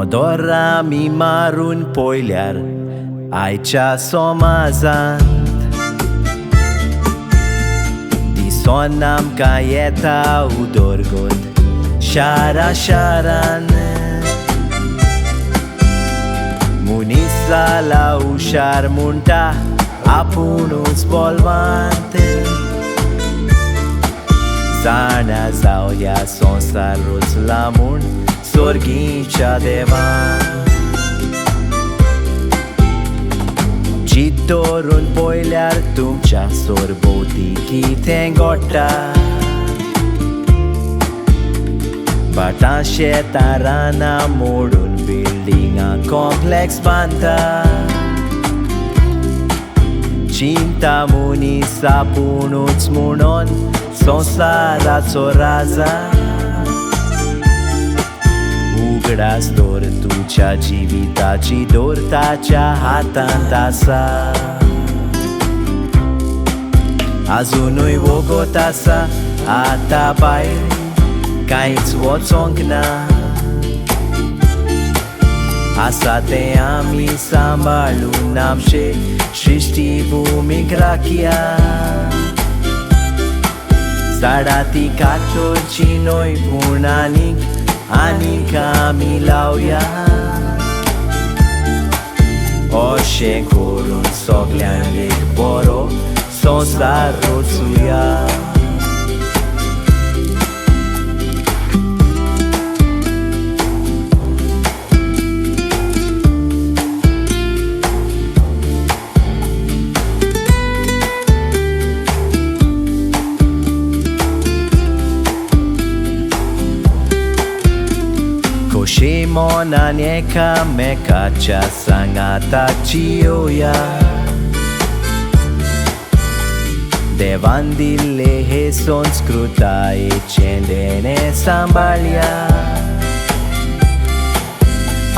Modor आमी मारून पयल्यार आयच्या समाजांत दिसोन आमकां येता उदरगत शारा शारान मुनीस जाला हुशार म्हणटा आपुणूच बोलवांत जाणा जावया संसार रुचला म्हूण सोर्गीच्या देवान जीत धरून पयल्यार तुमच्या सोरभोवती कितें घडटा भाटां शेतां रानां मोडून बिल्डिंगां कॉम्प्लेक्स बांदता चिंता मुनीस आपुणूच म्हणून संसाराचो राजा उगडास दोर तुज्या जिविताची दोर ताच्या हातांत आसा आजुनूय वगत आसा आतां भायर कांयच वचोंक ना आसा तें आमी सांबाळून आमचे सृश्टी भुमीक राखया झाडां ती कातरची न्हय पूण आनीक आमी लावया अशें करून सगल्यांक एक बरो संसार रचुया खोशे मोनान एकामेकाच्या सांगाताक जियोया देवान दिल्ले हे संस्कृतायेचें देणें सांबाळया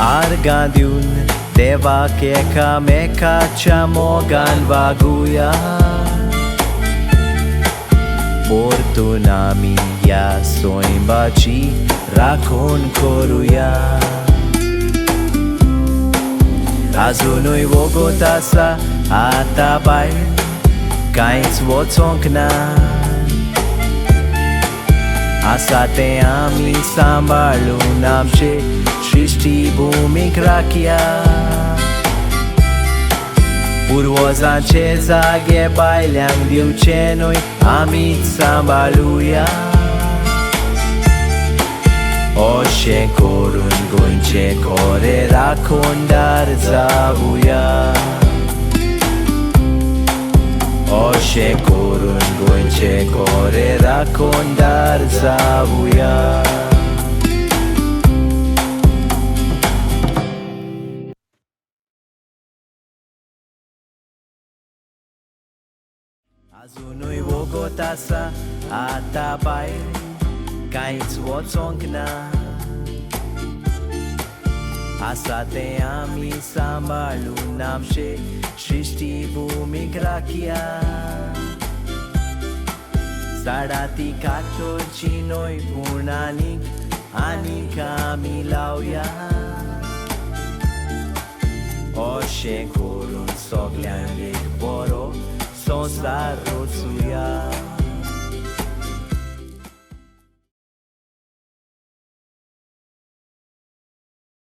आर्गां दिवन देवाक एकामेकाच्या मोगान वागुया परतून आमी ह्या सोयंबाची राखण करुया आजुनूय वगत आसा आतां भायर कांयच वचोंक ना आसा तें आमी सांबाळून आमचे सृश्टी भुमीक राखया पुर्वजांचे जागे बायल्यांक दिवचे न्हय आमीच सांबाळुया अशें करून गोंयचे खरे राखणदार जावुया अशें करून गोंयचे खरे राखणदार जावुया आजुनूय वगत आसा आतां भायर कांयच वचोंक ना आसा तें आमी सांबाळून आमचे सृश्टी भुमीक राखया झाडां ती कातरची न्हय पूण आनीक आमी लावया अशें करून सगल्यांक एक बरो संसार रचुया